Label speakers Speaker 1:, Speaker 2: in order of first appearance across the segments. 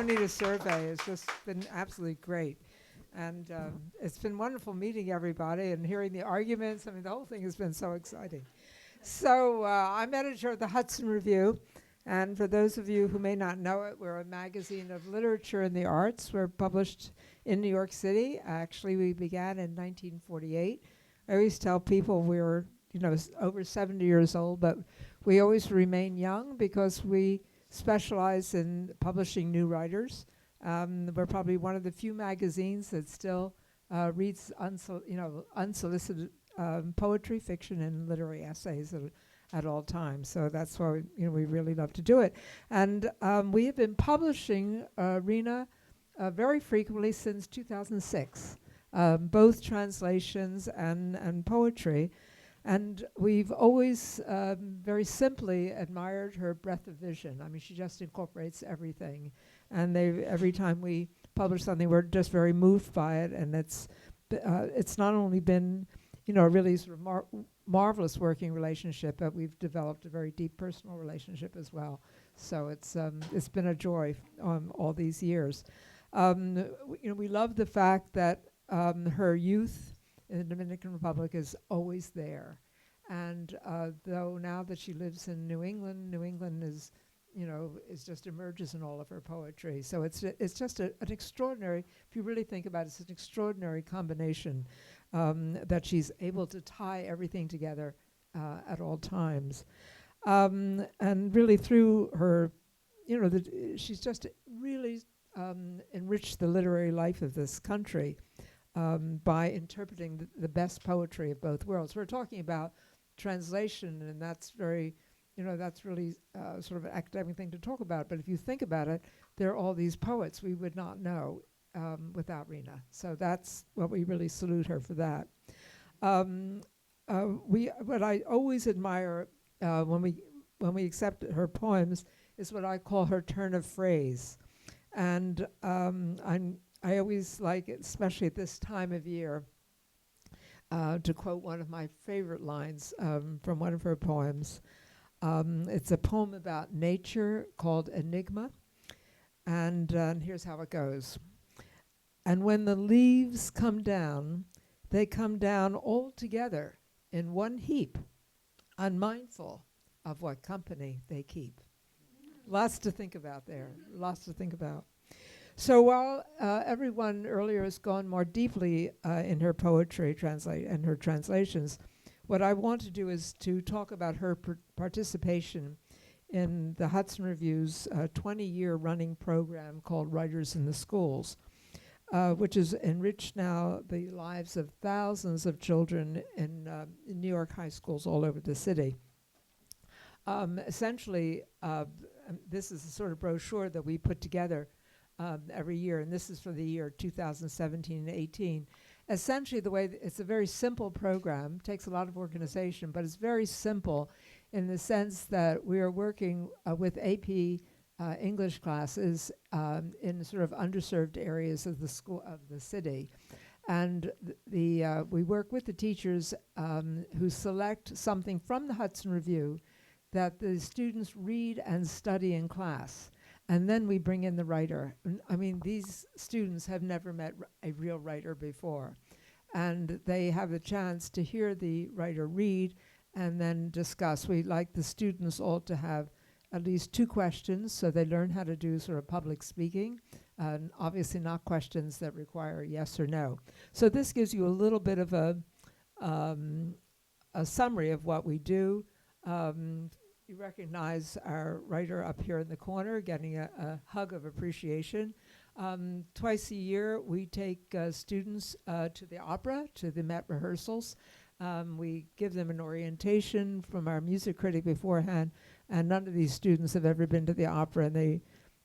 Speaker 1: don't need a survey. It's just been absolutely great. And it's been wonderful meeting everybody and hearing the arguments. I mean, the whole thing has been so exciting. So I'm editor of the Hudson Review. And for those of you who may not know it, we're a magazine of literature and the arts. We're published in New York City. Actually, we began in 1948. I always tell people we're, over 70 years old, but we always remain young because we specialize in publishing new writers. We're probably one of the few magazines that still reads unsolicited poetry, fiction, and literary essays at all times. So that's why we really love to do it. And we have been publishing Rhina very frequently since 2006, both translations and poetry. And we've always very simply admired her breadth of vision. I mean, she just incorporates everything. And every time we publish something, we're just very moved by it. And it's not only been, a really sort of marvelous working relationship, but we've developed a very deep personal relationship as well. So it's been a joy all these years. We love the fact that her youth in the Dominican Republic is always there. And though now that she lives in New England is just emerges in all of her poetry. So it's just an extraordinary, if you really think about it, it's an extraordinary combination that she's able to tie everything together at all times. And really through her, she's just really enriched the literary life of this country by interpreting the best poetry of both worlds. We're talking about translation, and that's very, that's really sort of an academic thing to talk about. But if you think about it, there are all these poets we would not know without Rhina. So that's what we really salute her for that. What I always admire when we accept her poems is what I call her turn of phrase, and I always like, especially at this time of year, to quote one of my favorite lines from one of her poems. It's a poem about nature called Enigma, and here's how it goes. And when the leaves come down, they come down all together in one heap, unmindful of what company they keep. Lots to think about there, lots to think about. So while everyone earlier has gone more deeply in her poetry and her translations, what I want to do is to talk about her participation in the Hudson Review's 20-year running program called Writers in the Schools, which has enriched now the lives of thousands of children in New York high schools all over the city. Essentially, this is a sort of brochure that we put together every year, and this is for the year 2017 and 18. Essentially, the way it's a very simple program, takes a lot of organization, but it's very simple in the sense that we are working with AP English classes in sort of underserved areas of the school of the city, and we work with the teachers who select something from the Hudson Review that the students read and study in class. And then we bring in the writer. I mean, these students have never met a real writer before. And they have the chance to hear the writer read and then discuss. We like the students all to have at least 2 questions, so they learn how to do sort of public speaking, and obviously not questions that require yes or no. So this gives you a little bit of a summary of what we do. You recognize our writer up here in the corner getting a hug of appreciation. Twice a year, we take students to the opera, to the Met rehearsals. We give them an orientation from our music critic beforehand, and none of these students have ever been to the opera, and they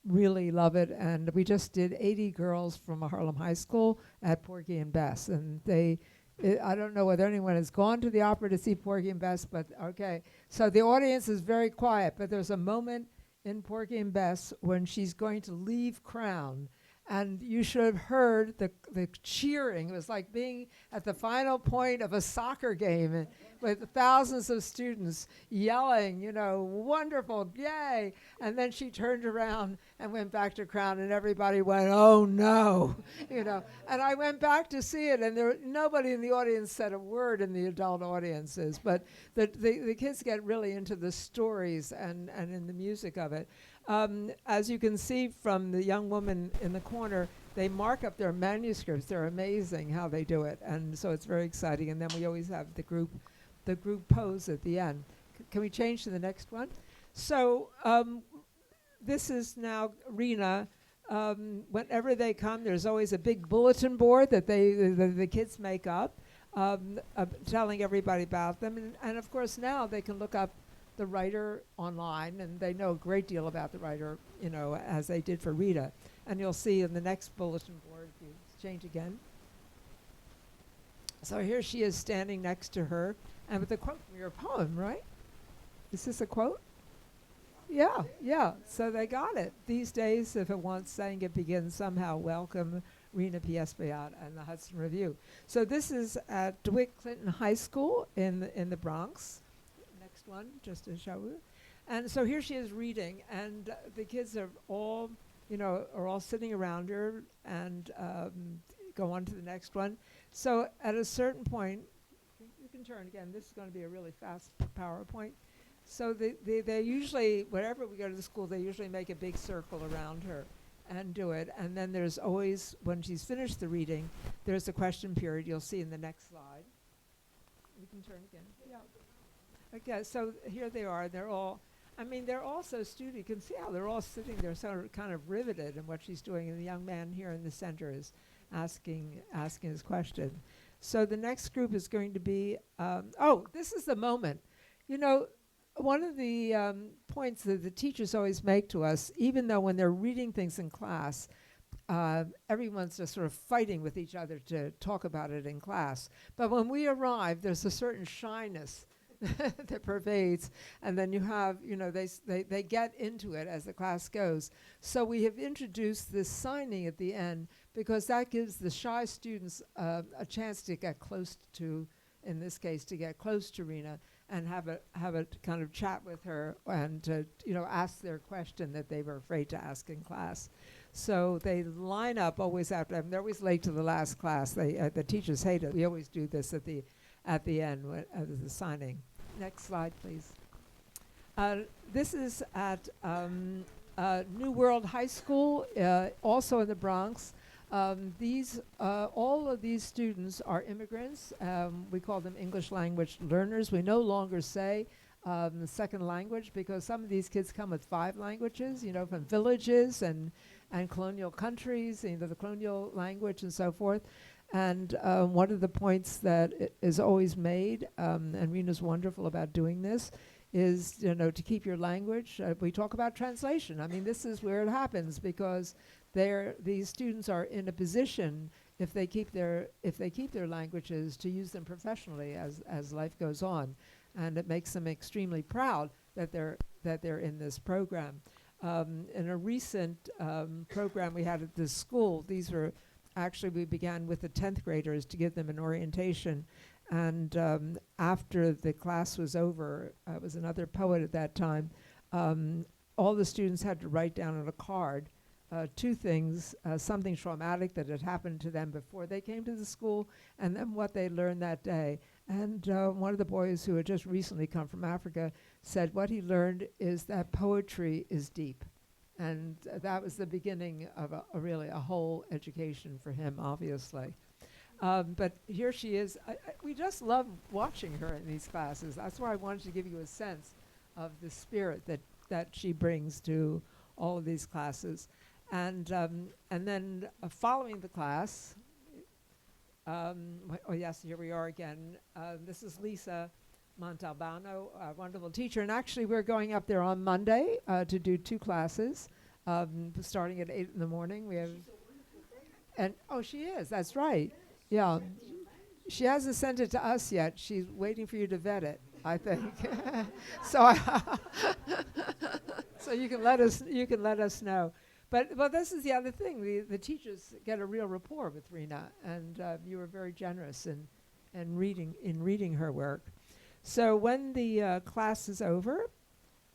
Speaker 1: really love it. And we just did 80 girls from Harlem High School at Porgy and Bess, and I don't know whether anyone has gone to the opera to see Porgy and Bess, but okay. So the audience is very quiet, but there's a moment in Porgy and Bess when she's going to leave Crown, And you should have heard the cheering. It was like being at the final point of a soccer game with thousands of students yelling, wonderful, yay. And then she turned around and went back to Crown, and everybody went, oh no, And I went back to see it, and nobody in the audience said a word in the adult audiences, but the kids get really into the stories and in the music of it. As you can see from the young woman in the corner, they mark up their manuscripts. They're amazing how they do it, and so it's very exciting. And then we always have the group pose at the end. Can we change to the next one? So this is now Rhina. Whenever they come, there's always a big bulletin board that the kids make up, telling everybody about them. And of course now they can look up the writer online, and they know a great deal about the writer, as they did for Rita. And you'll see in the next bulletin board, if you change again. So here she is standing next to her, and with a quote from your poem, right? Is this a quote? Yeah. So they got it. These days, if it wants saying it begins somehow, welcome Rhina P. Espaillat and the Hudson Review. So this is at DeWitt Clinton High School in the Bronx. Next one, just to show you. And so here she is reading, and the kids are all sitting around her, and go on to the next one. So at a certain point, you can turn again. This is going to be a really fast PowerPoint. So they usually, wherever we go to the school, they usually make a big circle around her and do it. And then there's always, when she's finished the reading, there's a question period you'll see in the next slide. We can turn again. Yeah. Okay, so here they are. They're all so astute. You can see how they're all sitting there so kind of riveted in what she's doing. And the young man here in the center is asking his question. So the next group is going to be, this is the moment. One of the points that the teachers always make to us, even though when they're reading things in class, everyone's just sort of fighting with each other to talk about it in class. But when we arrive, there's a certain shyness that pervades, and then you have, they get into it as the class goes. So we have introduced this signing at the end because that gives the shy students a chance to get close to, in this case, to get close to Rhina and have a kind of chat with her and to, ask their question that they were afraid to ask in class. So they line up always after, they're always late to the last class. The teachers hate it. We always do this at the end of the signing. Next slide, please. This is at New World High School, also in the Bronx. All of these students are immigrants. We call them English language learners. We no longer say the second language because some of these kids come with 5 languages, from villages and colonial countries, the colonial language and so forth. And one of the points that is always made, and Rhina's wonderful about doing this, is to keep your language. We talk about translation. This is where it happens because these students are in a position, if they keep their languages, to use them professionally as life goes on, and it makes them extremely proud that they're in this program. In a recent program we had at this school, we began with the 10th graders to give them an orientation. And after the class was over, it was another poet at that time, all the students had to write down on a card 2 things, something traumatic that had happened to them before they came to the school, and then what they learned that day. And one of the boys who had just recently come from Africa said what he learned is that poetry is deep. And that was the beginning of a whole education for him, obviously. But here she is. We just love watching her in these classes. That's why I wanted to give you a sense of the spirit that she brings to all of these classes. And then following the class, yes, here we are again. This is Lisa Montalbano, a wonderful teacher. And actually, we're going up there on Monday to do 2 classes, starting at 8 in the morning. We have, she is. That's right. Yeah. She hasn't sent it to us yet. She's waiting for you to vet it, I think. So you can let us know. But well, this is the other thing. The teachers get a real rapport with Rhina, and you were very generous in reading her work. So when the class is over,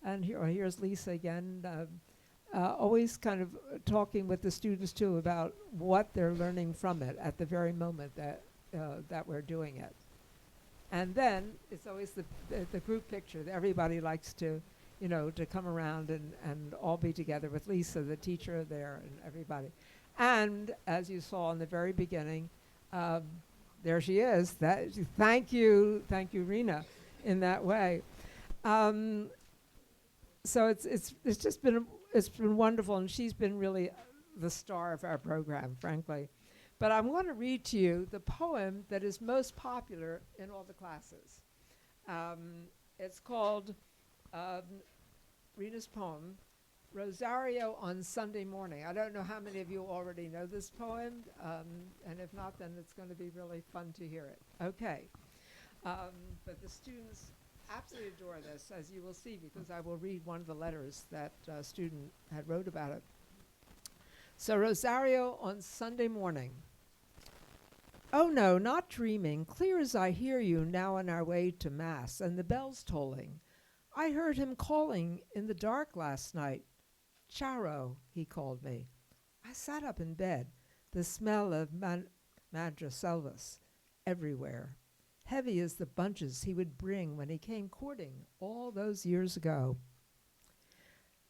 Speaker 1: and here's Lisa again, always kind of talking with the students too about what they're learning from it at the very moment that we're doing it. And then it's always the group picture. Everybody likes to, to come around and all be together with Lisa, the teacher there, and everybody. And as you saw in the very beginning, there she is. Thank you, Rhina, in that way. So it's just been wonderful, and she's been really the star of our program, frankly. But I want to read to you the poem that is most popular in all the classes. It's called Rhina's poem, Rosario on Sunday Morning. I don't know how many of you already know this poem, and if not, then it's going to be really fun to hear it. Okay. But the students absolutely adore this, as you will see, because I will read one of the letters that a student had wrote about it. So Rosario on Sunday morning. Oh no, not dreaming, clear as I hear you now on our way to Mass, and the bells tolling. I heard him calling in the dark last night. Charo, he called me. I sat up in bed, the smell of Madreselvas everywhere, heavy as the bunches he would bring when he came courting all those years ago.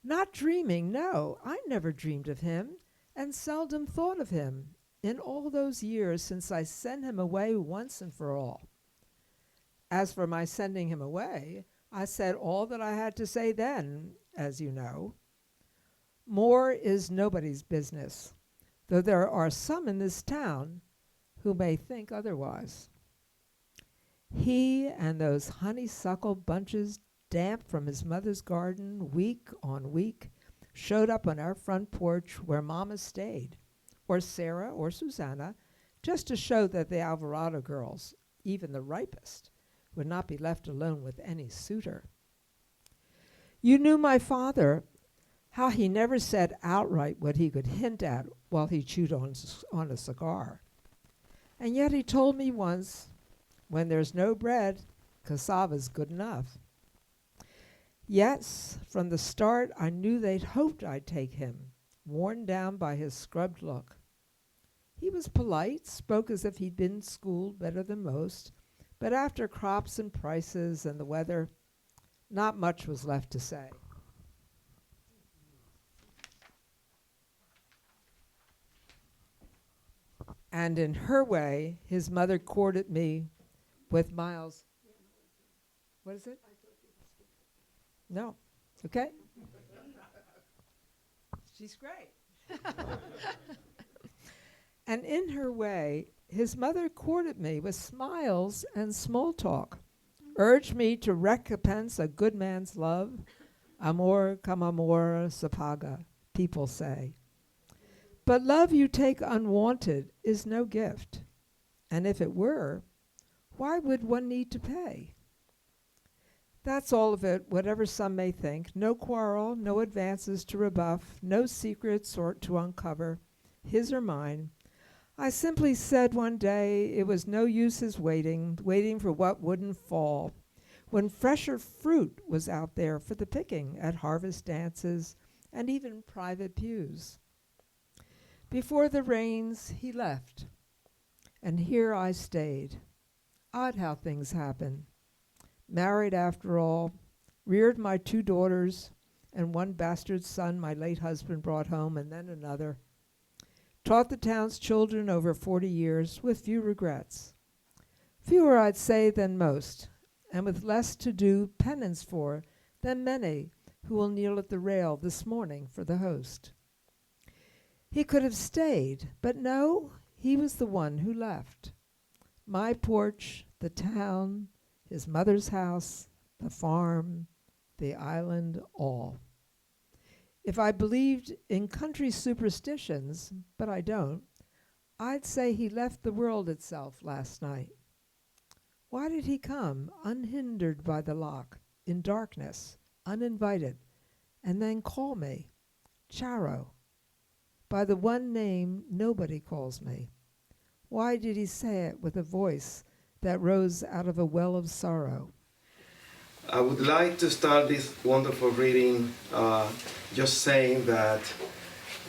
Speaker 1: Not dreaming, no, I never dreamed of him, and seldom thought of him in all those years since I sent him away once and for all. As for my sending him away, I said all that I had to say then, as you know. More is nobody's business, though there are some in this town who may think otherwise. He and those honeysuckle bunches damp from his mother's garden week on week showed up on our front porch where Mama stayed, or Sarah or Susanna, just to show that the Alvarado girls, even the ripest, would not be left alone with any suitor. You knew my father, how he never said outright what he could hint at while he chewed on a cigar. And yet he told me once, when there's no bread, cassava's good enough. Yes, from the start I knew they'd hoped I'd take him, worn down by his scrubbed look. He was polite, spoke as if he'd been schooled better than most, but after crops and prices and the weather, not much was left to say. And in her way, his mother courted me with Miles. What is it? No. Okay. She's great. And in her way, his mother courted me with smiles and small talk, urged me to recompense a good man's love. Amor cum amor se paga, people say. But love you take unwanted is no gift. And if it were, why would one need to pay? That's all of it, whatever some may think. No quarrel, no advances to rebuff, no secrets or to uncover, his or mine. I simply said one day it was no use his waiting for what wouldn't fall, when fresher fruit was out there for the picking at harvest dances and even private pews. Before the rains, he left, and here I stayed. Odd how things happen. Married after all, reared my 2 daughters and one bastard son my late husband brought home, and then another. Taught the town's children over 40 years with few regrets. Fewer, I'd say, than most, and with less to do penance for than many who will kneel at the rail this morning for the host. He could have stayed, but no, he was the one who left. My porch, the town, his mother's house, the farm, the island, all. If I believed in country superstitions, but I don't, I'd say he left the world itself last night. Why did he come, unhindered by the lock, in darkness, uninvited, and then call me, Charo? by the one name nobody calls me. Why did he say it with a voice that rose out of a well of sorrow?
Speaker 2: I would like to start this wonderful reading just saying that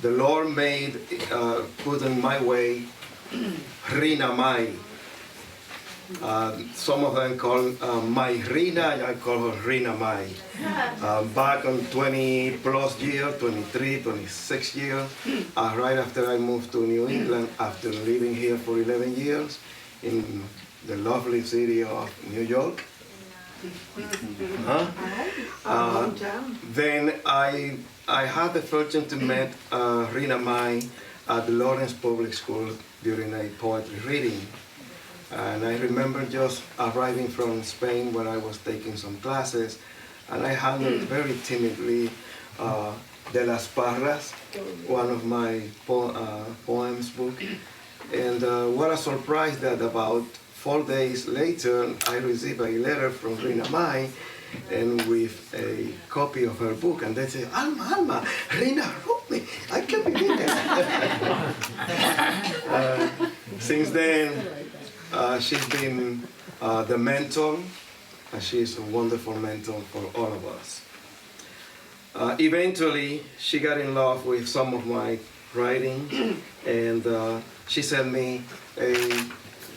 Speaker 2: the Lord put in my way Rhina Mai. Some of them call my Rhina, and I call her Rhina Mai. Back on 20 plus years, 23, 26 years, right after I moved to New England, after living here for 11 years in the lovely city of New York. Then I had the fortune to meet Rhina Mai at the Lawrence Public School during a poetry reading. And I remember just arriving from Spain where I was taking some classes, and I handled very timidly De las Parras, one of my poems book. And what a surprise that about 4 days later, I received a letter from Rhina Mai, and with a copy of her book, and they say, Alma, Rhina wrote me, I can't believe it. Since then, she's been the mentor, and she's a wonderful mentor for all of us. Eventually, she got in love with some of my writing, and she sent me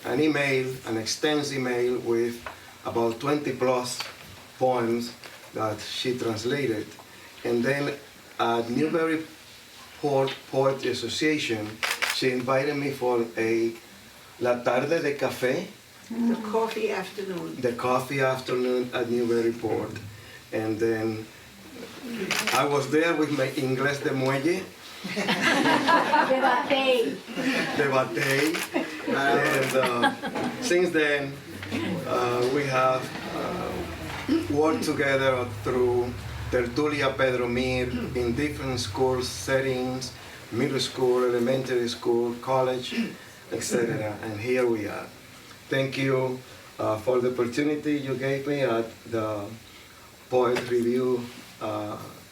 Speaker 2: an email, an extensive email with about 20 plus poems that she translated. And then at Newbury Poetry Association, she invited me for La Tarde de Café.
Speaker 3: The coffee afternoon.
Speaker 2: The coffee afternoon at Newbury Port. And then I was there with my Inglés de Muelle. De batey. And since then, we have worked together through Tertulia Pedro Mir in different school settings, middle school, elementary school, college, etc. And here we are. Thank you for the opportunity you gave me at the Poet Review,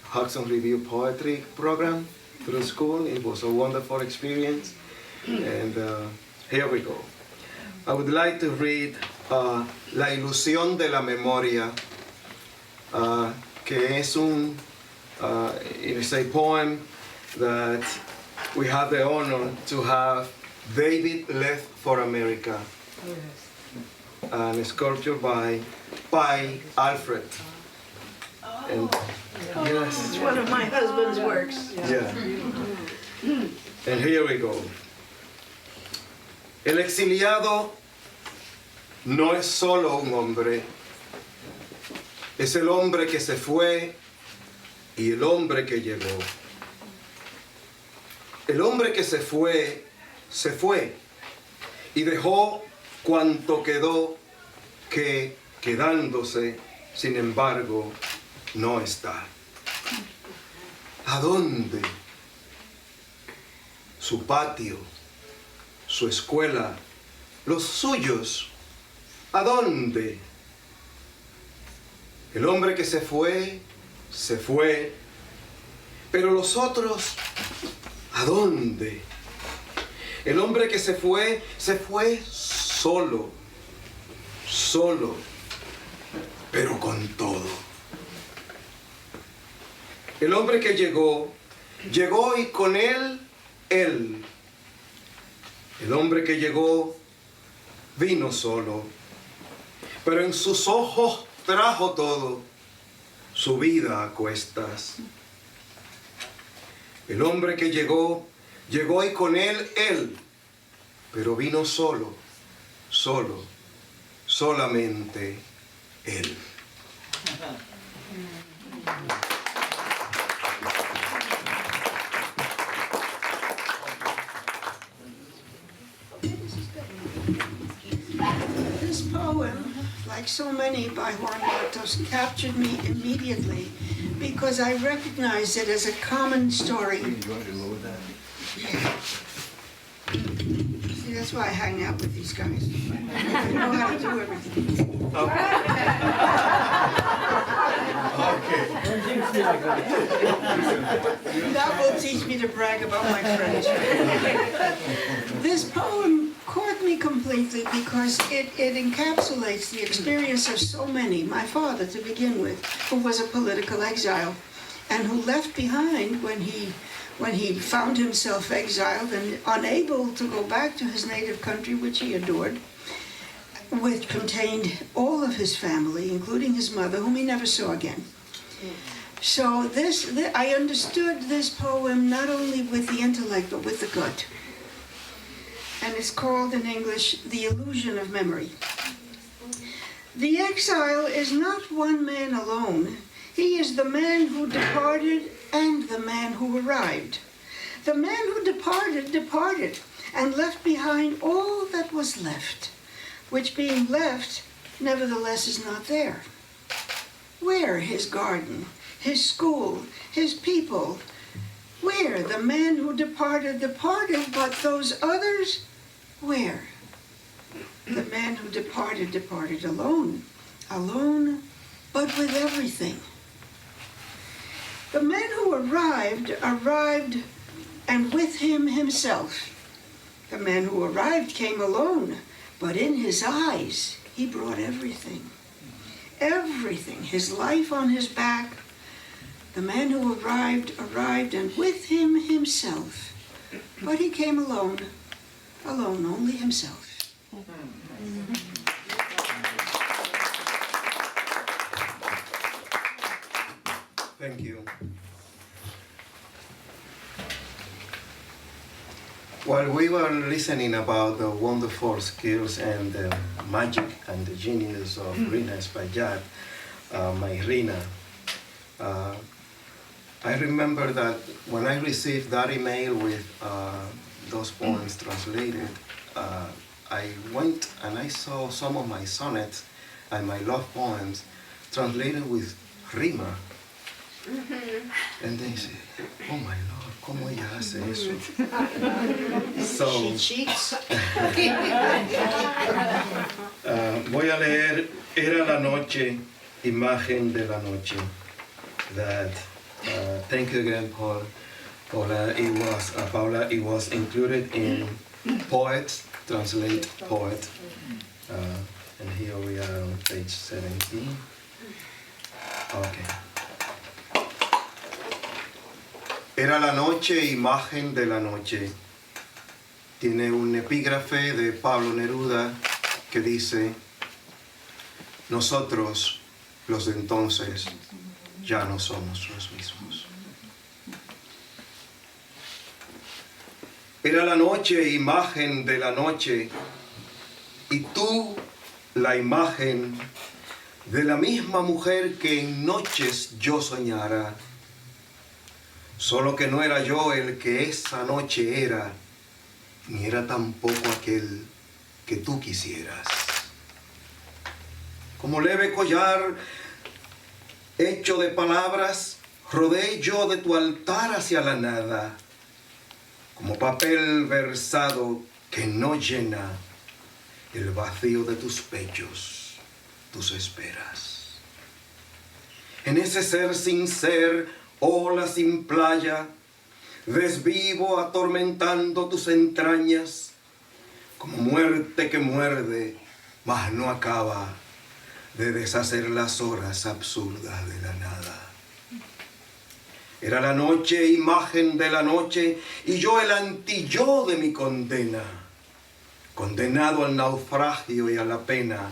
Speaker 2: Hudson Review Poetry Program through school. It was a wonderful experience. And here we go. I would like to read La ilusión de la memoria, que es it is a poem that we have the honor to have David left for America, and a sculpture by Alfred. And yes,
Speaker 3: It's one of my husband's works.
Speaker 2: yeah. And here we go. El exiliado no es solo un hombre, es el hombre que se fue y el hombre que llegó. El hombre que se fue y dejó cuanto quedó, que quedándose, sin embargo, no está. ¿A dónde? Su patio, su escuela, los suyos, ¿a dónde? El hombre que se fue, pero los otros, ¿a dónde? El hombre que se fue solo, pero con todo. El hombre que llegó y con él. El hombre que llegó vino solo, pero en sus ojos trajo todo, su vida a cuestas. El hombre que llegó y con él, pero vino solamente él.
Speaker 3: This poem, like so many by Juan Matos, captured me immediately because I recognize it as a common story. See, that's why I hang out with these guys. They know how to do everything.
Speaker 2: Okay.
Speaker 3: That will teach me to brag about my French. This poem caught me completely because it encapsulates the experience of so many. My father, to begin with, who was a political exile, and who left behind when he found himself exiled and unable to go back to his native country, which he adored, which contained all of his family, including his mother, whom he never saw again. So I understood this poem not only with the intellect, but with the gut. And it's called in English, The Illusion of Memory. The exile is not one man alone. He is the man who departed and the man who arrived. The man who departed, departed, and left behind all that was left, which being left, nevertheless is not there. Where his garden, his school, his people? Where the man who departed, departed, but those others, where? The man who departed, departed alone, alone, but with everything. The man who arrived, arrived, and with him himself. The man who arrived came alone, but in his eyes he brought everything. Everything, his life on his back. The man who arrived, arrived, and with him himself. But he came alone, alone, only himself.
Speaker 2: Thank you. While we were listening about the wonderful skills and the magic and the genius of Rhina Espaillat, my Rhina, I remember that when I received that email with those poems translated, I went and I saw some of my sonnets and my love poems translated with rima. And they say, oh my Lord, ¿cómo ella hace eso? So,
Speaker 3: She cheats.
Speaker 2: voy a leer Era la noche, imagen de la noche. That, thank you again, Paula. It was included in Poets, Translate Poet. And here we are on page 17. Okay. Era la noche, imagen de la noche. Tiene un epígrafe de Pablo Neruda que dice: nosotros, los de entonces, ya no somos los mismos. Era la noche, imagen de la noche, y tú, la imagen de la misma mujer que en noches yo soñara. Solo que no era yo el que esa noche era, ni era tampoco aquel que tú quisieras. Como leve collar hecho de palabras, rodé yo de tu altar hacia la nada, como papel versado que no llena el vacío de tus pechos, tus esperas. En ese ser sin ser, ola sin playa, desvivo atormentando tus entrañas, como muerte que muerde, mas no acaba de deshacer las horas absurdas de la nada. Era la noche, imagen de la noche, y yo el anti-yo de mi condena, condenado al naufragio y a la pena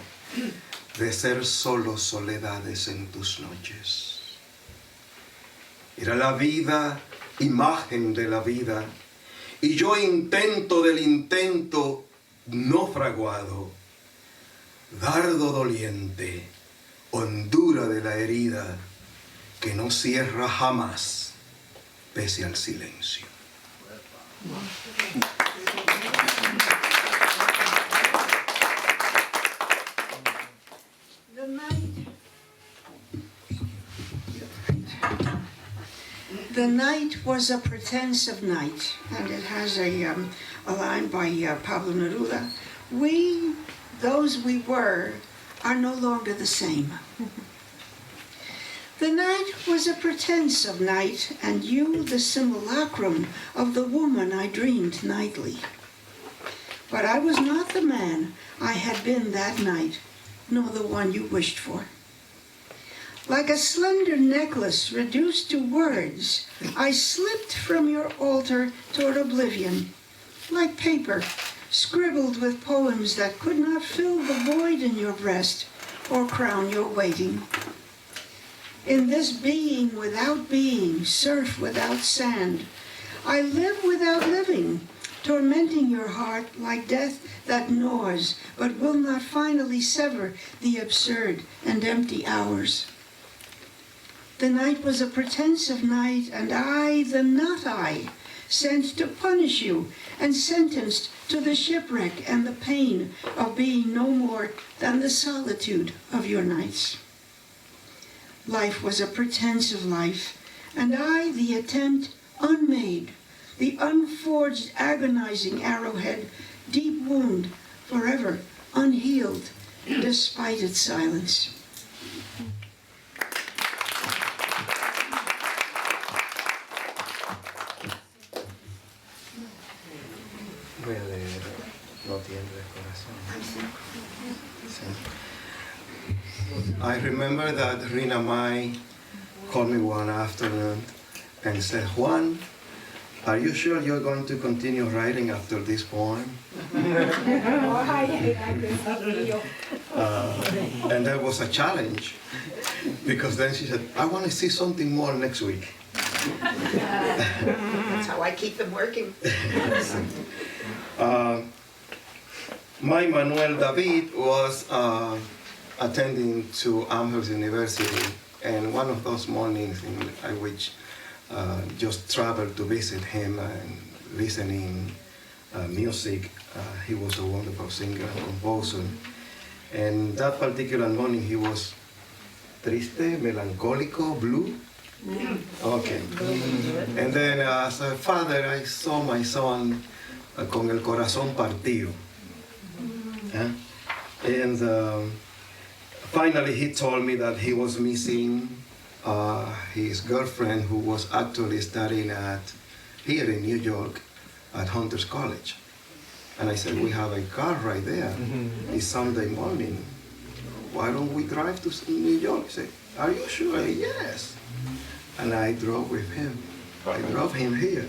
Speaker 2: de ser solo soledades en tus noches. Era la vida, imagen de la vida, y yo intento del intento no fraguado, dardo doliente, hondura de la herida que no cierra jamás pese al silencio.
Speaker 3: The night was a pretense of night, and it has a line by Pablo Neruda. We, those we were, are no longer the same. The night was a pretense of night, and you the simulacrum of the woman I dreamed nightly. But I was not the man I had been that night, nor the one you wished for. Like a slender necklace reduced to words, I slipped from your altar toward oblivion, like paper scribbled with poems that could not fill the void in your breast or crown your waiting. In this being without being, surf without sand, I live without living, tormenting your heart like death that gnaws but will not finally sever the absurd and empty hours. The night was a pretense of night, and I, the not I, sent to punish you and sentenced to the shipwreck and the pain of being no more than the solitude of your nights. Life was a pretense of life, and I the attempt unmade, the unforged agonizing arrowhead, deep wound, forever unhealed, despite its silence.
Speaker 2: Voy a leer No tiemble corazón. Sí. I remember that Rhina Mai called me one afternoon and said, Juan, are you sure you're going to continue writing after this poem? And that was a challenge, because then she said, I want to see something more next week.
Speaker 3: That's how I keep them working.
Speaker 2: My Manuel David was attending to Amherst University, and one of those mornings in which just traveled to visit him and listening music. He was a wonderful singer and composer. And that particular morning he was triste, melancólico, blue. Okay. And then as a father, I saw my son con el corazón partido. And finally he told me that he was missing his girlfriend, who was actually studying here in New York at Hunter's College. And I said, we have a car right there. It's Sunday morning. Why don't we drive to New York? He said, are you sure? Yes. And I drove with him. I drove him here.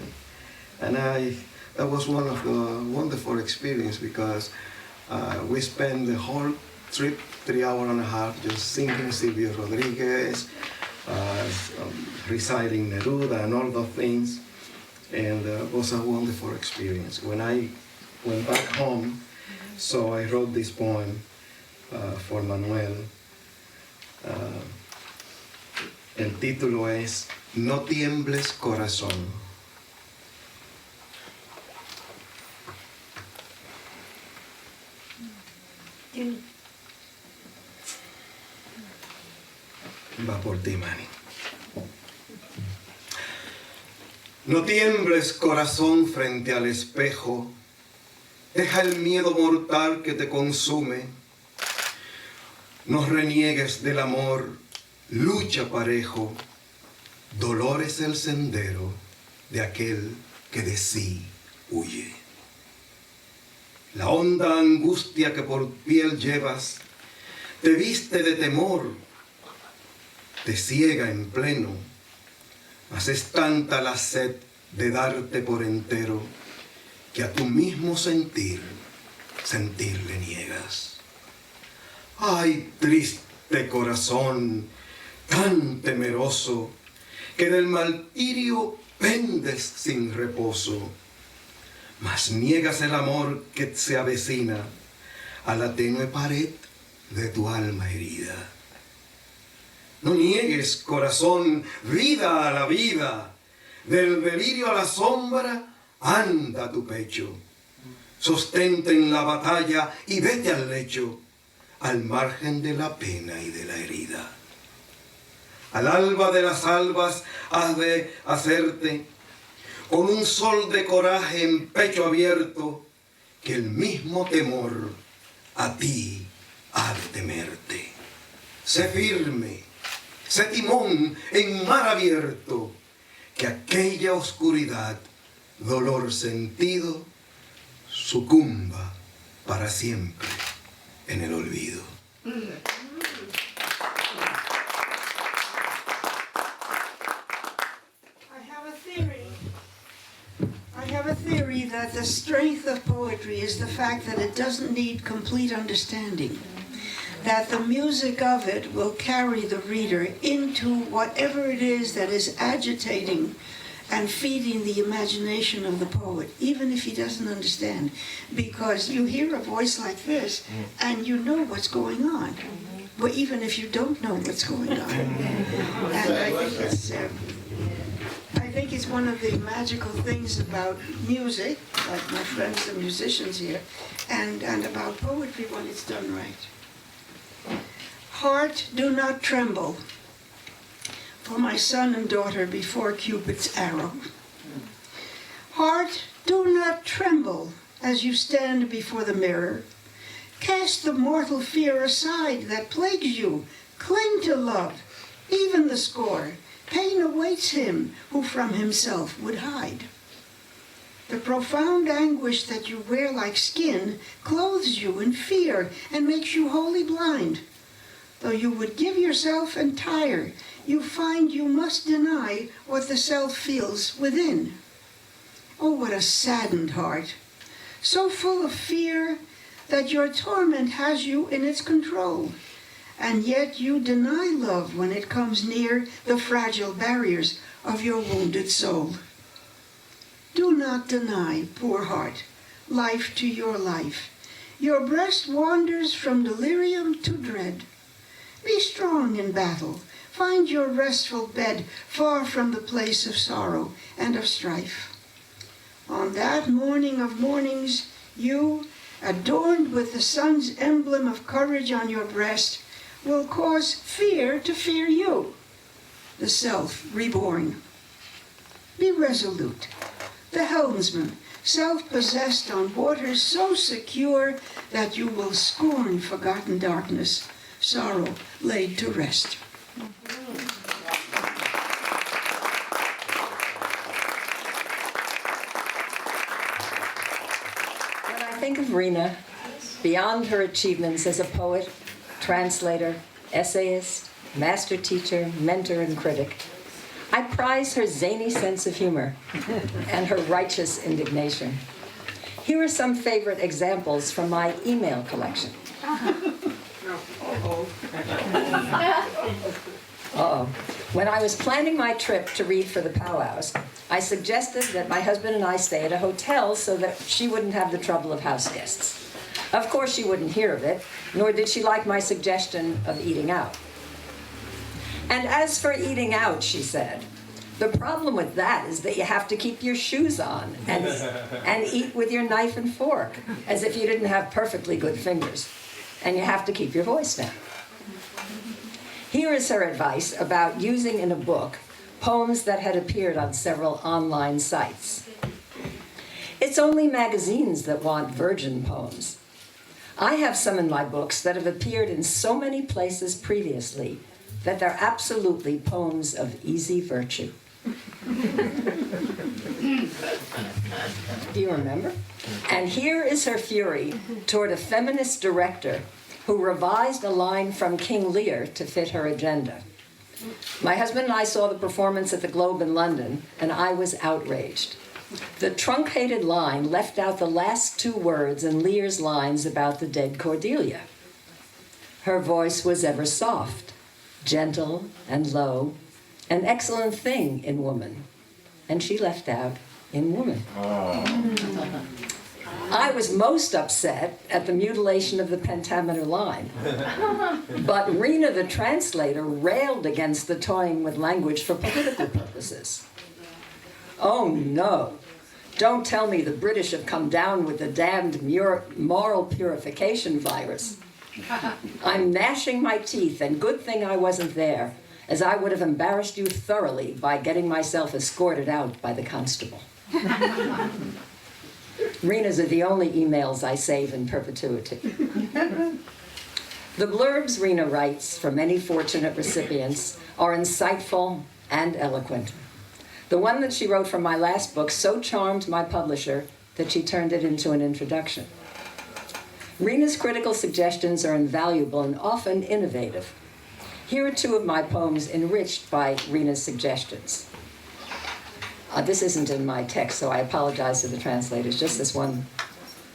Speaker 2: And that was one of the wonderful experiences, because we spent the whole trip, 3 hours and a half, just singing Silvio Rodriguez, reciting Neruda and all those things. And it was a wonderful experience. When I went back home, so I wrote this poem for Manuel. El título es No tiembles corazón. Va por ti, Manny. No tiembles corazón frente al espejo. Deja el miedo mortal que te consume. No reniegues del amor. Lucha parejo, dolor es el sendero de aquel que de sí huye. La honda angustia que por piel llevas te viste de temor, te ciega en pleno, mas es tanta la sed de darte por entero que a tu mismo sentir le niegas. Ay, triste corazón, tan temeroso, que del martirio pendes sin reposo, mas niegas el amor que se avecina a la tenue pared de tu alma herida. No niegues, corazón, vida a la vida, del delirio a la sombra, anda tu pecho, sostente en la batalla y vete al lecho, al margen de la pena y de la herida. Al alba de las albas has de hacerte, con un sol de coraje en pecho abierto, que el mismo temor a ti ha de temerte. Sé firme, sé timón en mar abierto, que aquella oscuridad, dolor sentido, sucumba para siempre en el olvido.
Speaker 3: I have a theory that the strength of poetry is the fact that it doesn't need complete understanding. That the music of it will carry the reader into whatever it is that is agitating and feeding the imagination of the poet, even if he doesn't understand. Because you hear a voice like this, and you know what's going on, but even if you don't know what's going on. And I think it's one of the magical things about music, like my friends, the musicians here, and about poetry when it's done right. Heart, do not tremble for my son and daughter before Cupid's arrow. Heart, do not tremble as you stand before the mirror. Cast the mortal fear aside that plagues you. Cling to love, even the score. Pain awaits him who from himself would hide. The profound anguish that you wear like skin clothes you in fear and makes you wholly blind. Though you would give yourself entire, you find you must deny what the self feels within. Oh, what a saddened heart, so full of fear that your torment has you in its control. And yet you deny love when it comes near the fragile barriers of your wounded soul. Do not deny, poor heart, life to your life. Your breast wanders from delirium to dread. Be strong in battle. Find your restful bed far from the place of sorrow and of strife. On that morning of mornings, you, adorned with the sun's emblem of courage on your breast, will cause fear to fear you, the self reborn. Be resolute, the helmsman, self-possessed on waters so secure that you will scorn forgotten darkness, sorrow laid to rest.
Speaker 4: When I think of Rhina, beyond her achievements as a poet, translator, essayist, master teacher, mentor, and critic, I prize her zany sense of humor and her righteous indignation. Here are some favorite examples from my email collection. Uh-oh. When I was planning my trip to read for the powwows, I suggested that my husband and I stay at a hotel so that she wouldn't have the trouble of house guests. Of course, she wouldn't hear of it, nor did she like my suggestion of eating out. And as for eating out, she said, the problem with that is that you have to keep your shoes on and eat with your knife and fork, as if you didn't have perfectly good fingers. And you have to keep your voice down. Here is her advice about using in a book poems that had appeared on several online sites. It's only magazines that want virgin poems. I have some in my books that have appeared in so many places previously that they're absolutely poems of easy virtue. Do you remember? And here is her fury toward a feminist director who revised a line from King Lear to fit her agenda. My husband and I saw the performance at the Globe in London, and I was outraged. The truncated line left out the last two words in Lear's lines about the dead Cordelia. Her voice was ever soft, gentle and low, an excellent thing in woman. And she left out in woman. Oh. I was most upset at the mutilation of the pentameter line. But Rhina, the translator, railed against the toying with language for political purposes. Oh no, don't tell me the British have come down with the damned moral purification virus. I'm gnashing my teeth, and good thing I wasn't there, as I would have embarrassed you thoroughly by getting myself escorted out by the constable. Rhina's are the only emails I save in perpetuity. The blurbs Rhina writes for many fortunate recipients are insightful and eloquent. The one that she wrote for my last book so charmed my publisher that she turned it into an introduction. Rhina's critical suggestions are invaluable and often innovative. Here are two of my poems enriched by Rhina's suggestions. This isn't in my text, so I apologize to the translators, just this one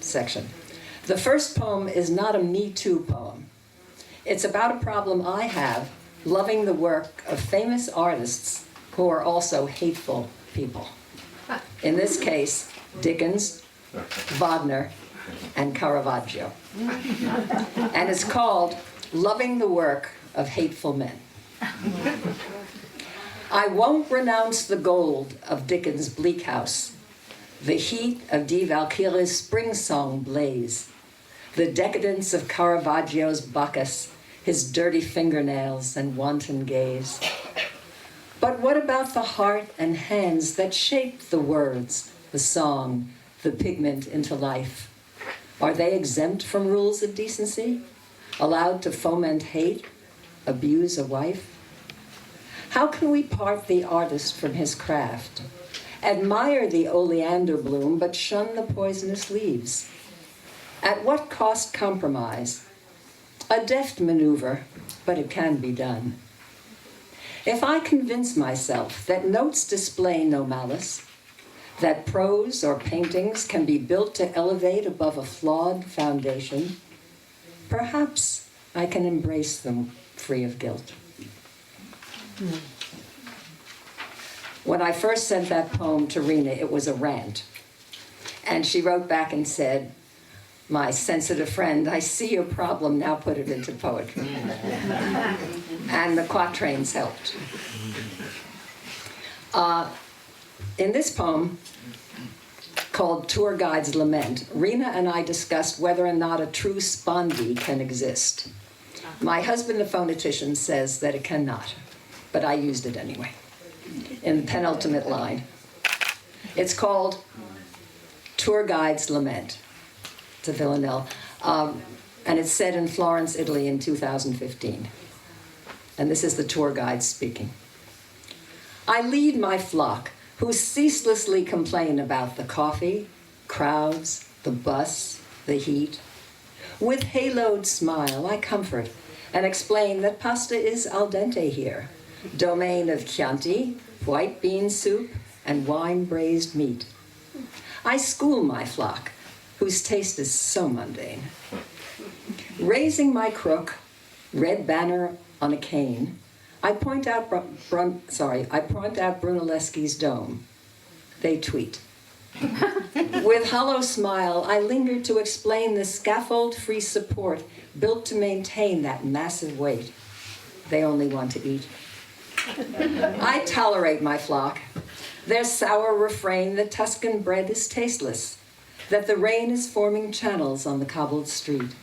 Speaker 4: section. The first poem is not a Me Too poem. It's about a problem I have loving the work of famous artists who are also hateful people. In this case, Dickens, Wagner, and Caravaggio. And it's called Loving the Work of Hateful Men. I won't renounce the gold of Dickens' Bleak House, the heat of Die Valkyrie's spring song blaze, the decadence of Caravaggio's Bacchus, his dirty fingernails and wanton gaze. But what about the heart and hands that shaped the words, the song, the pigment into life? Are they exempt from rules of decency? Allowed to foment hate, abuse a wife? How can we part the artist from his craft? Admire the oleander bloom, but shun the poisonous leaves? At what cost compromise? A deft maneuver, but it can be done. If I convince myself that notes display no malice, that prose or paintings can be built to elevate above a flawed foundation, perhaps I can embrace them free of guilt. When I first sent that poem to Rhina, it was a rant. And she wrote back and said, "My sensitive friend, I see your problem, now put it into poetry." And the quatrains helped. In this poem, called Tour Guide's Lament, Rhina and I discussed whether or not a true spondee can exist. My husband, the phonetician, says that it cannot, but I used it anyway, in the penultimate line. It's called Tour Guide's Lament. It's a villanelle. And it's set in Florence, Italy in 2015. And this is the tour guide speaking. I lead my flock, who ceaselessly complain about the coffee, crowds, the bus, the heat. With haloed smile, I comfort and explain that pasta is al dente here, domain of Chianti, white bean soup, and wine-braised meat. I school my flock, whose taste is so mundane. Raising my crook, red banner on a cane, I point out Brunelleschi's dome. They tweet. With hollow smile, I linger to explain the scaffold-free support built to maintain that massive weight. They only want to eat. I tolerate my flock, their sour refrain that Tuscan bread is tasteless, that the rain is forming channels on the cobbled street.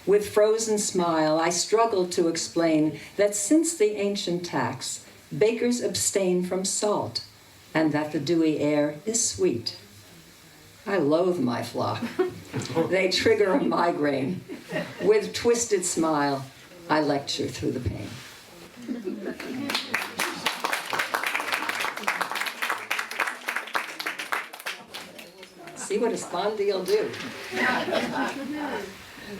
Speaker 4: With frozen smile, I struggle to explain that since the ancient tax, bakers abstain from salt, and that the dewy air is sweet. I loathe my flock. They trigger a migraine. With twisted smile, I lecture through the pain. See what a spondee will do.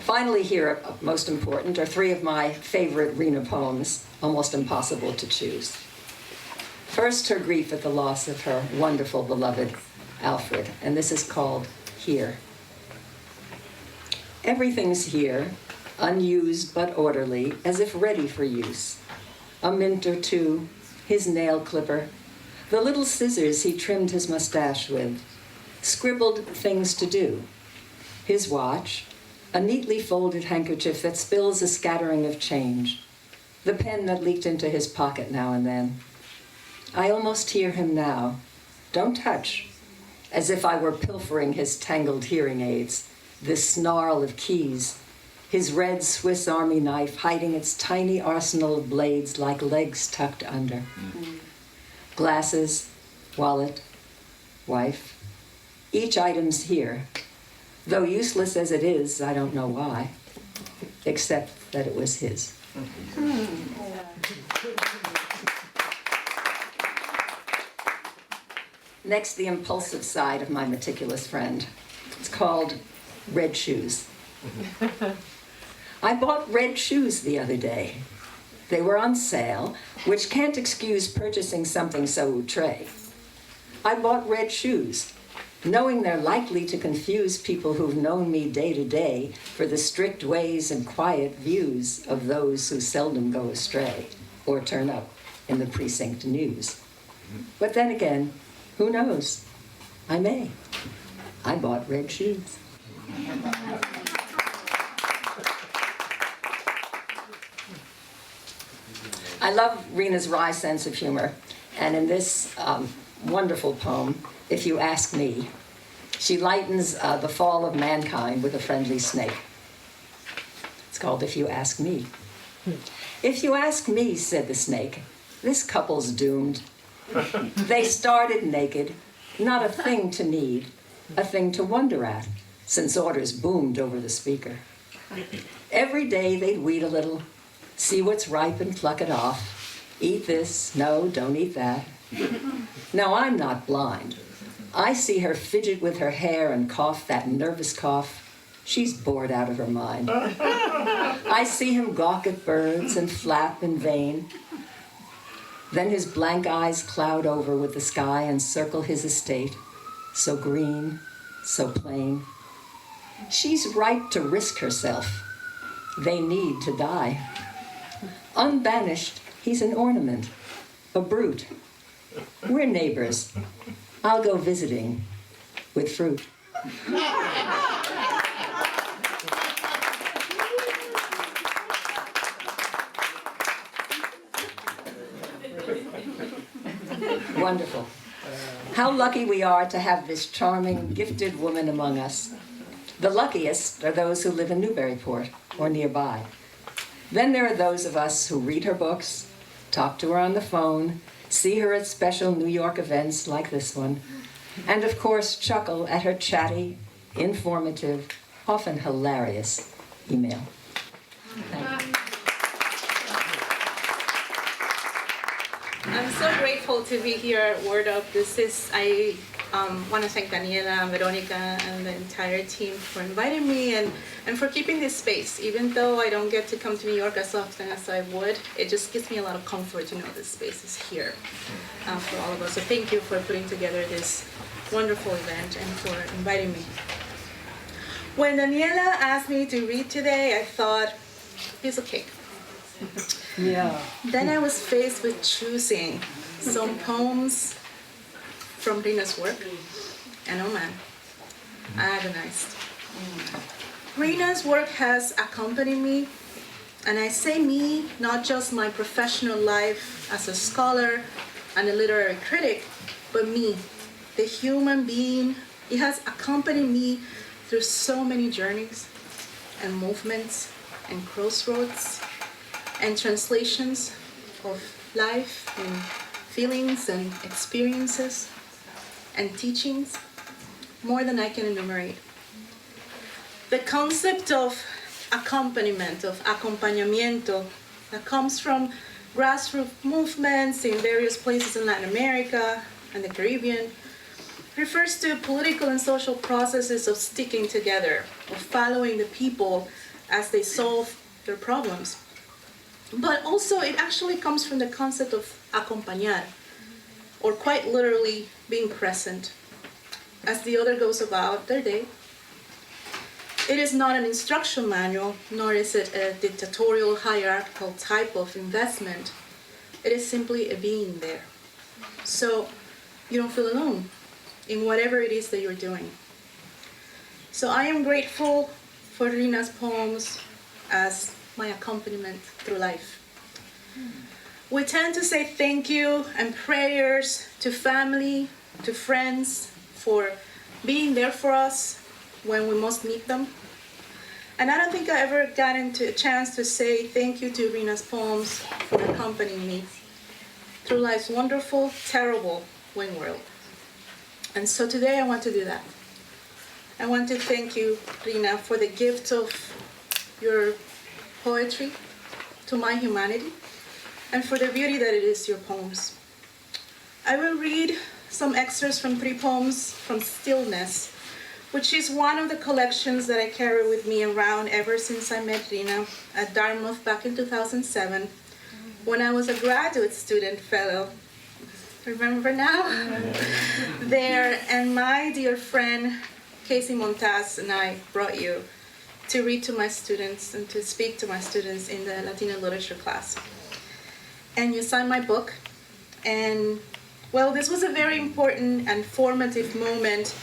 Speaker 4: Finally here, most important, are three of my favorite Rhina poems, almost impossible to choose. First, her grief at the loss of her wonderful beloved Alfred, and this is called Here. Everything's here, unused but orderly, as if ready for use. A mint or two, his nail clipper, the little scissors he trimmed his mustache with, scribbled things to do, his watch, a neatly folded handkerchief that spills a scattering of change, the pen that leaked into his pocket now and then. I almost hear him now, don't touch, as if I were pilfering his tangled hearing aids, this snarl of keys, his red Swiss Army knife hiding its tiny arsenal of blades like legs tucked under. Glasses, wallet, wife, each item's here. Though useless as it is, I don't know why, except that it was his. Next, the impulsive side of my meticulous friend. It's called red shoes. I bought red shoes the other day. They were on sale, which can't excuse purchasing something so outre. I bought red shoes, knowing they're likely to confuse people who've known me day to day for the strict ways and quiet views of those who seldom go astray or turn up in the precinct news. But then again, who knows? I may. I bought red shoes. I love Rhina's wry sense of humor, and in this wonderful poem, If You Ask Me, she lightens the fall of mankind with a friendly snake. It's called If You Ask Me. If you ask me, said the snake, this couple's doomed. They started naked, not a thing to need, a thing to wonder at, since orders boomed over the speaker. Every day they'd weed a little, see what's ripe and pluck it off. Eat this, no, don't eat that. Now I'm not blind. I see her fidget with her hair and cough that nervous cough. She's bored out of her mind. I see him gawk at birds and flap in vain. Then his blank eyes cloud over with the sky and circle his estate, so green, so plain. She's ripe to risk herself. They need to die. Unbanished, he's an ornament, a brute. We're neighbors. I'll go visiting with fruit. Wonderful. How lucky we are to have this charming, gifted woman among us. The luckiest are those who live in Newburyport or nearby. Then there are those of us who read her books, talk to her on the phone, see her at special New York events like this one, and of course chuckle at her chatty, informative, often hilarious email. Thank you.
Speaker 5: I'm so grateful to be here at Word Up. I want to thank Daniela, Veronica, and the entire team for inviting me and for keeping this space. Even though I don't get to come to New York as often as I would, it just gives me a lot of comfort to know this space is here for all of us. So thank you for putting together this wonderful event and for inviting me. When Daniela asked me to read today, I thought, piece of cake.
Speaker 4: Yeah.
Speaker 5: Then I was faced with choosing some poems from Rhina's work, and oh man, I agonized. Rhina's work has accompanied me, and I say me, not just my professional life as a scholar and a literary critic, but me, the human being. It has accompanied me through so many journeys and movements and crossroads and translations of life and feelings and experiences and teachings, more than I can enumerate. The concept of accompaniment, of acompañamiento, that comes from grassroots movements in various places in Latin America and the Caribbean, refers to political and social processes of sticking together, of following the people as they solve their problems. But also it actually comes from the concept of acompañar, or quite literally being present, as the other goes about their day. It is not an instruction manual, nor is it a dictatorial hierarchical type of investment. It is simply a being there. So you don't feel alone in whatever it is that you're doing. So I am grateful for Rhina's poems as my accompaniment through life. We tend to say thank you and prayers to family, to friends, for being there for us when we most need them. And I don't think I ever got into a chance to say thank you to Rhina's poems for accompanying me through life's wonderful, terrible wing world. And so today I want to do that. I want to thank you, Rhina, for the gift of your poetry, to my humanity and for the beauty that it is your poems. I will read some excerpts from 3 poems from Stillness, which is one of the collections that I carry with me around ever since I met Rhina at Dartmouth back in 2007 when I was a graduate student fellow. Remember now? There, and my dear friend Casey Montaz and I brought you to read to my students and to speak to my students in the Latina literature class. And you signed my book, and well, this was a very important and formative moment,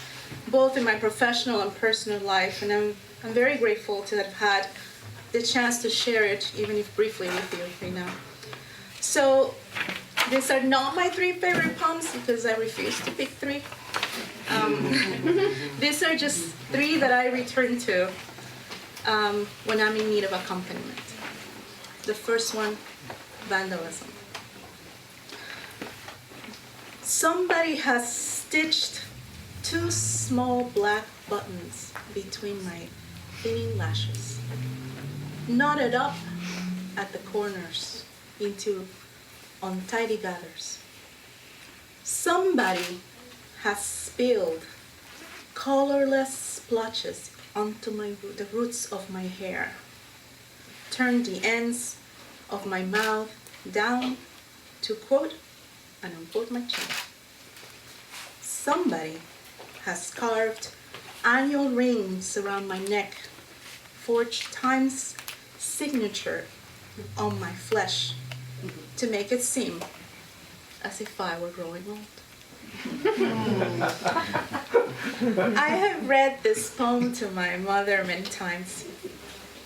Speaker 5: both in my professional and personal life, and I'm very grateful to have had the chance to share it, even if briefly, with you right now. So, these are not my 3 favorite poems because I refuse to pick 3. These are just 3 that I return to when I'm in need of accompaniment. The first one, Vandalism. Somebody has stitched 2 small black buttons between my thinning lashes, knotted up at the corners into untidy gathers. Somebody has spilled colorless splotches onto the roots of my hair, turned the ends of my mouth down to quote and unquote my chin. Somebody has carved annual rings around my neck, forged time's signature on my flesh to make it seem as if I were growing old. I have read this poem to my mother many times,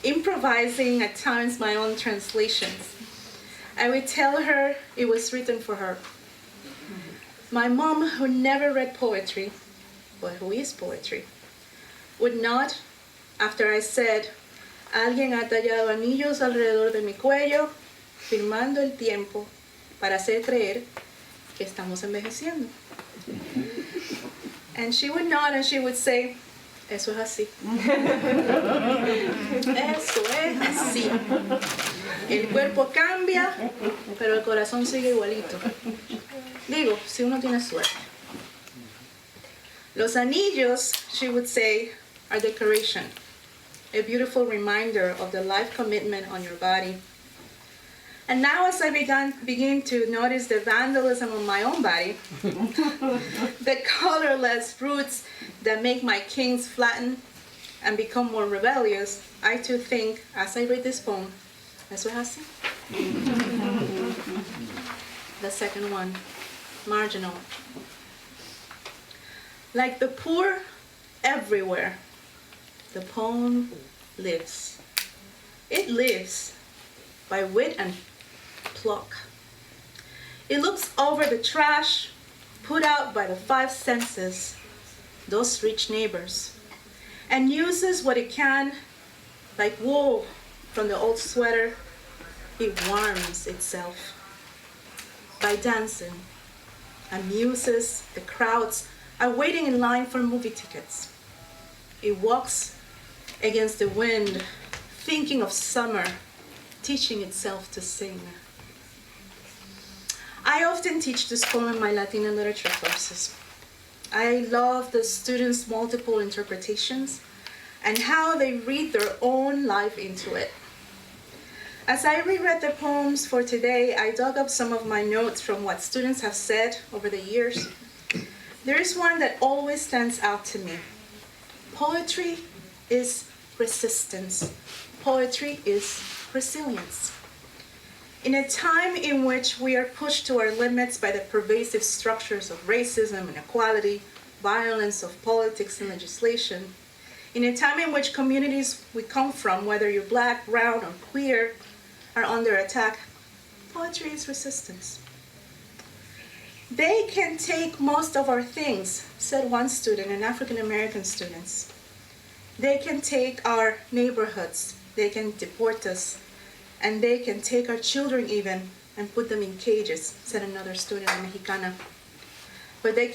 Speaker 5: improvising at times my own translations. I would tell her it was written for her. My mom, who never read poetry, but who is poetry, would nod after I said, "Alguien ha tallado anillos alrededor de mi cuello, firmando el tiempo para hacer creer que estamos envejeciendo." And she would nod and she would say, "Eso es así." Eso es así. El cuerpo cambia, pero el corazón sigue igualito. Digo, si uno tiene suerte. Los anillos, she would say, are decoration, a beautiful reminder of the life commitment on your body. And now as I begin to notice the vandalism on my own body, the colorless roots that make my kings flatten and become more rebellious, I too think, as I read this poem, eso es así. The second one, Marginal. Like the poor everywhere, the poem lives. It lives by wit and pluck. It looks over the trash put out by the 5 senses, those rich neighbors, and uses what it can, like wool from the old sweater. It warms itself by dancing, amuses the crowds are waiting in line for movie tickets. It walks against the wind, thinking of summer, teaching itself to sing. I often teach this poem in my Latina literature courses. I love the students' multiple interpretations and how they read their own life into it. As I reread the poems for today, I dug up some of my notes from what students have said over the years. There is one that always stands out to me. Poetry is resistance. Poetry is resilience. In a time in which we are pushed to our limits by the pervasive structures of racism, inequality, violence of politics and legislation, in a time in which communities we come from, whether you're black, brown, or queer, are under attack, poetry is resistance. They can take most of our things, said one student, an African American student. They can take our neighborhoods, they can deport us, and they can take our children even and put them in cages, said another student, a Mexicana. But they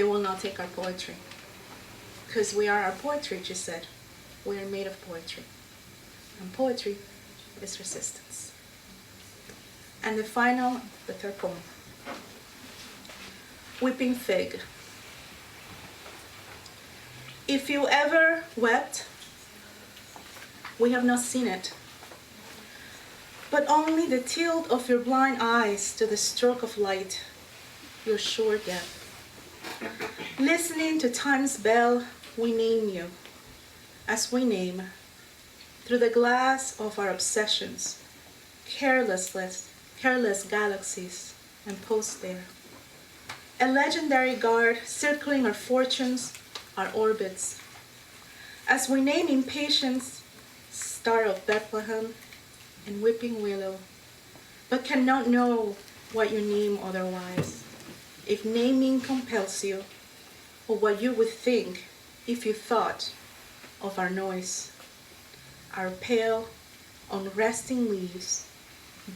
Speaker 5: will not take our poetry. Because we are our poetry, she said. We are made of poetry. and poetry is resistance. And the third poem, Weeping Fig. If you ever wept, we have not seen it, but only the tilt of your blind eyes to the stroke of light, your sure death. Listening to time's bell, we name you, as we name, through the glass of our obsessions, careless galaxies, and post there. A legendary guard circling our fortunes, our orbits. As we name impatience, Star of Bethlehem, and Weeping Willow, but cannot know what you name otherwise, if naming compels you, or what you would think if you thought of our noise, our pale, unresting leaves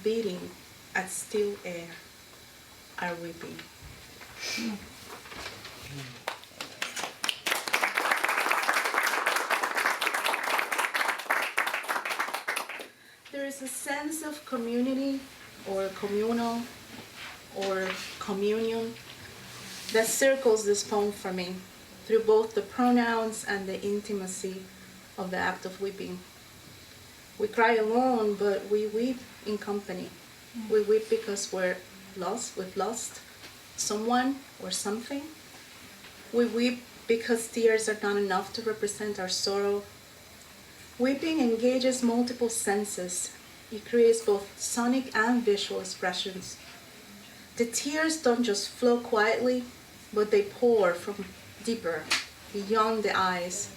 Speaker 5: beating at still air, our weeping. There is a sense of community or communal or communion that circles this poem for me through both the pronouns and the intimacy of the act of weeping. We cry alone, but we weep in company. We weep because we've lost someone or something. We weep because tears are not enough to represent our sorrow. Weeping engages multiple senses. It creates both sonic and visual expressions. The tears don't just flow quietly, but they pour from deeper, beyond the eyes.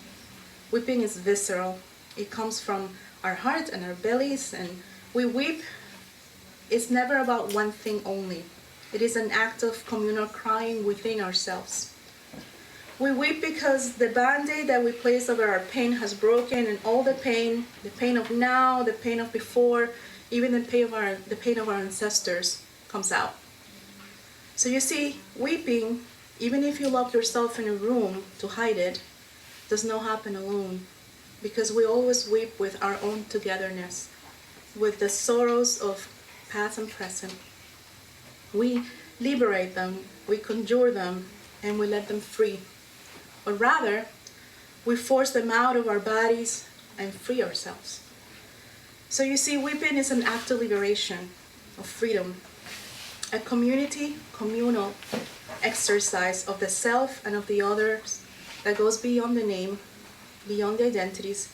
Speaker 5: Weeping is visceral. It comes from our heart and our bellies, and we weep. It's never about one thing only. It is an act of communal crying within ourselves. We weep because the band-aid that we place over our pain has broken, and all the pain of now, the pain of before, even the pain of our ancestors comes out. So you see, weeping, even if you lock yourself in a room to hide it, does not happen alone, because we always weep with our own togetherness, with the sorrows of past and present. We liberate them, we conjure them, and we let them free. Or rather, we force them out of our bodies and free ourselves. So you see, weeping is an act of liberation, of freedom, a communal exercise of the self and of the others that goes beyond the name, beyond the identities,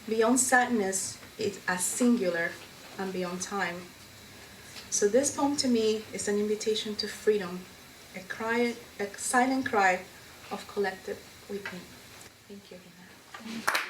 Speaker 5: beyond sadness as singular, and beyond time. So this poem to me is an invitation to freedom, a silent cry of collective weeping. Thank you, Rhina.